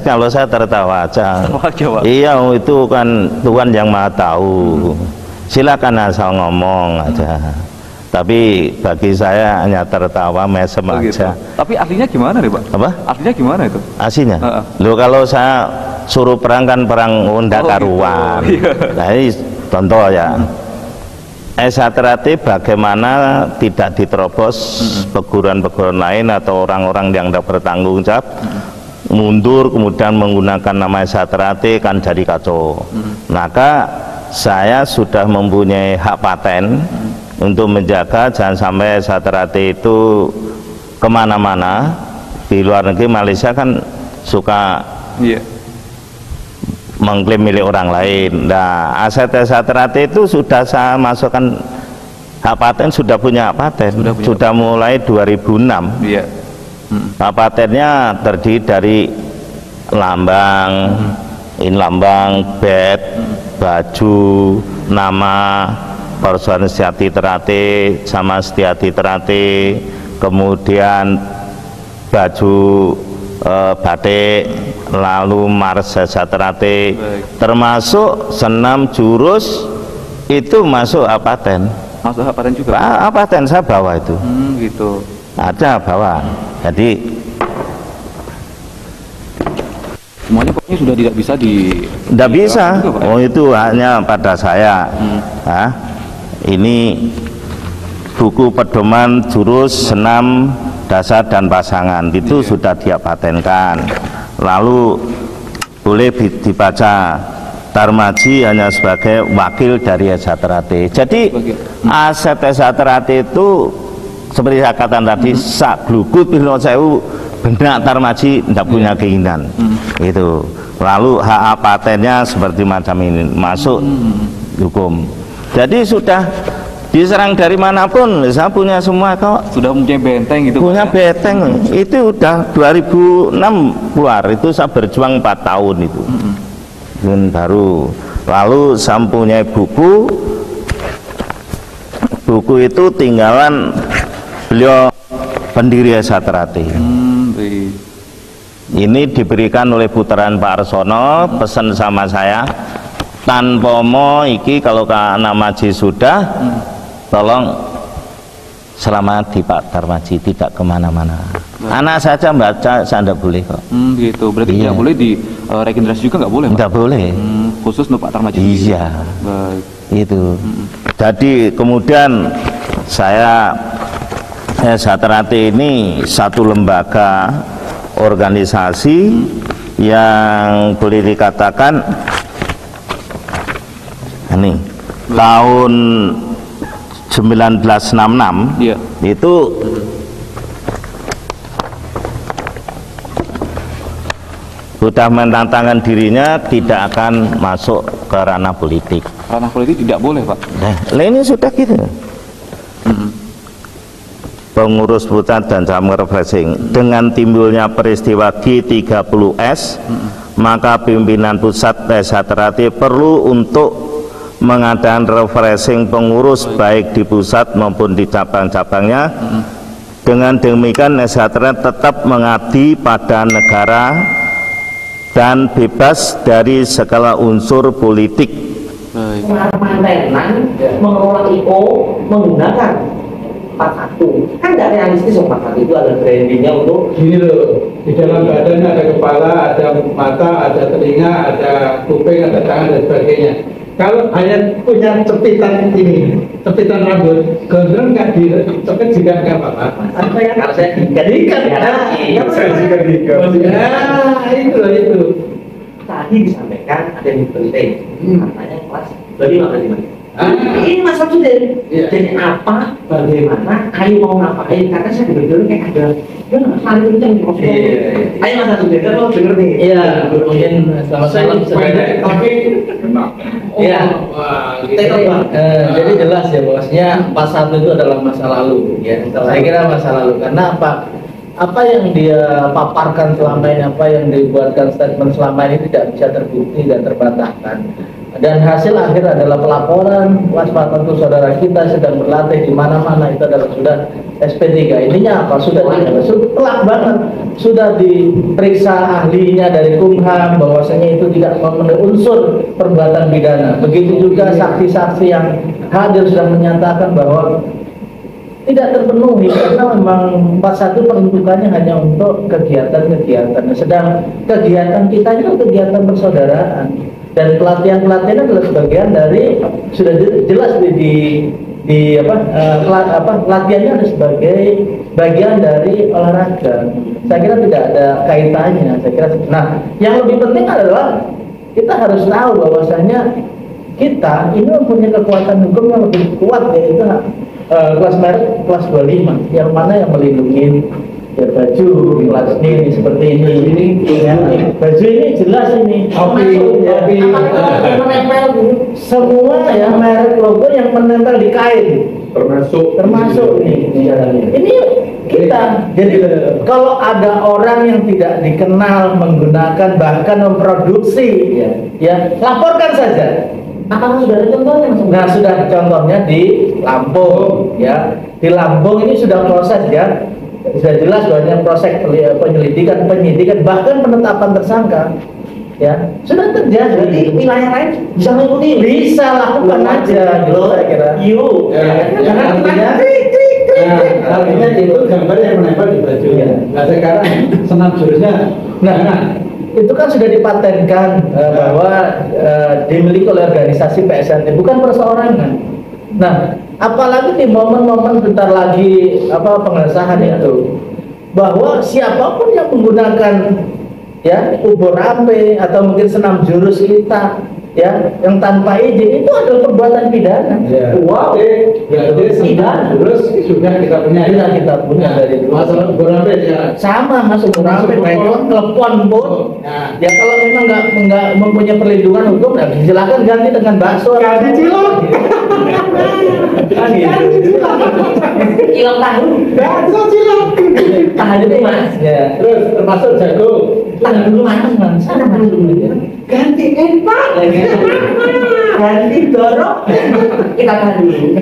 Kalau saya tertawa aja. Pak. Iya, itu kan Tuhan yang Maha Tahu. Silakan asal ngomong aja. Tapi bagi saya hanya tertawa mesem aja. Gitu. Tapi artinya gimana nih Pak? Apa? Artinya gimana itu? Aslinya? Loh, kalau saya suruh perang kan perang undak karuan. Gitu. Nah, ini contoh ya. Esaterate bagaimana tidak diterobos peguruan-peguruan lain atau orang-orang yang tidak bertanggung jawab mundur kemudian menggunakan nama Esaterate kan jadi kacau. Maka saya sudah mempunyai hak paten untuk menjaga jangan sampai Esaterate itu kemana-mana. Di luar negeri Malaysia kan suka mengklaim milik orang lain. Nah, aset Esaterate itu sudah saya masukkan hak paten, sudah punya hak paten, sudah mulai 2006. Iya. Hak patennya terdiri dari lambang, lambang, bed, baju, nama, Persoalan Setiati Terate sama Setiati Terate, kemudian baju batik, lalu Mars Esaterate, termasuk senam jurus itu masuk hak paten. Masuk hak paten juga? Hak paten saya bawa itu. Gitu. Ada bawa. Jadi semuanya pokoknya sudah tidak bisa tidak bisa. Oh, itu hanya pada saya. Ini buku pedoman jurus senam dasar dan pasangan itu sudah dia patenkan. Lalu boleh dibaca Tarmaji hanya sebagai wakil dari Esaterate. Jadi aset Esaterate itu seperti saya katakan tadi, sak glugut Pirno Sewu benak Tarmaji tidak punya keinginan. Itu. Lalu hak patennya seperti macam ini masuk hukum. Jadi sudah diserang dari manapun, saya punya semua kok. Sudah punya benteng gitu. Punya benteng. Itu udah 2006 keluar. Itu saya berjuang 4 tahun itu. Dan baru. Lalu saya punya buku. Buku itu tinggalan beliau pendiri Esaterate. Ini diberikan oleh putaran Pak Arsono, pesan sama saya. Tanpa mo iki kalau nama Ji sudah tolong selamat di Pak Tarmaji, tidak kemana-mana. Anak saja baca, saya tidak boleh kok. Gitu, berarti tidak boleh di regenerasi juga nggak boleh? Tidak boleh. Khusus untuk Pak Tarmaji? Iya. Itu. Jadi kemudian saya Esaterate ini satu lembaga organisasi yang boleh dikatakan ini tahun 1966 itu sudah menantangkan dirinya tidak akan masuk ke ranah politik. Ranah politik tidak boleh, Pak? Nah, ini sudah gitu. Pengurus pusat dan jam refreshing dengan timbulnya peristiwa G30S, maka pimpinan pusat Esaterate perlu untuk mengadakan refreshing pengurus baik di pusat maupun di cabang-cabangnya. Dengan demikian Esaterate tetap mengabdi pada negara dan bebas dari segala unsur politik. Mantenan mengelola IO menggunakan 41 kan tidak realistis. 41 itu ada brandingnya untuk gini loh, di dalam badannya ada kepala, ada mata, ada telinga, ada kuping, ada tangan dan sebagainya. Kalau hanya punya cepitan ini, cepitan rambut, gondrong nggak dicepit juga nggak apa-apa. Kalau saya diikat ya, saya juga diikat. Ya, itu. Tadi disampaikan ada yang penting, katanya kelas bagi matematika. Ini masa sudah. Jadi apa, bagaimana, ayo mau ngapain? Karena saya betul-betul kayak ada, hari itu yang dimaksud. Ayo masa sudah, lo denger nih. Iya, mungkin selamat malam. Tapi iya, jadi jelas ya bahwasanya 41 itu adalah masa lalu ya. Saya kira masa lalu karena apa yang dia paparkan selama ini, apa yang dibuatkan statement selama ini tidak bisa terbukti dan terbantahkan. dan hasil akhir adalah pelaporan waspada untuk saudara kita sedang berlatih di mana-mana, itu adalah sudah SP3. Intinya apa? Sudah telak banget, sudah diperiksa ahlinya dari Kumham bahwasanya itu tidak memenuhi unsur perbuatan pidana. Begitu juga saksi-saksi yang hadir sudah menyatakan bahwa tidak terpenuhi karena memang 41 peruntukannya hanya untuk kegiatan-kegiatan. Sedang kegiatan kita itu kegiatan persaudaraan. Dan pelatihan-pelatihan adalah sebagian dari sudah jelas pelatihannya ada sebagai bagian dari olahraga. Saya kira tidak ada kaitannya. Saya kira. Nah, yang lebih penting adalah kita harus tahu bahwasanya kita ini mempunyai kekuatan hukum yang lebih kuat, yaitu kelas merek kelas 25, yang mana yang melindungi ya baju kelas ini seperti ini ya, baju ini jelas ini menempel semua ya merek logo yang menempel di kain termasuk ini kita. Jadi kalau ada orang yang tidak dikenal menggunakan bahkan memproduksi ya laporkan saja. Apakah sudah ada contohnya? Nah, sudah contohnya di Lampung ya. Di Lampung ini sudah proses ya. Sudah jelas bahwa proses penyelidikan, penyidikan, bahkan penetapan tersangka ya sudah terjadi. Jadi wilayah lain bisa mengikuti, bisa lakukan aja gitu saya kira. Karena artinya itu gambar yang menempel di baju. Nah sekarang senam jurusnya. Nah itu kan sudah dipatenkan bahwa dimiliki oleh organisasi PSNT, bukan perseorangan. Nah, apalagi di momen-momen bentar lagi pengesahan itu, bahwa siapapun yang menggunakan ya ubur rampe atau mungkin senam jurus kita ya yang tanpa izin itu adalah perbuatan pidana. Wow. Jadi senam jurus sudah kita punya. Dari masalah ubur rampe ya. Sama mas ubur rampe, telepon pun. Ya kalau memang nggak mempunyai perlindungan hukum, nah silakan ganti dengan bakso. Ganti cilok. Cilok tahu. Bakso cilok. Tahan dulu mas. Ya. Terus termasuk jago. Tahan dulu mas. Sana dulu. Ganti empat. Ganti dorong. Kita tahan dulu.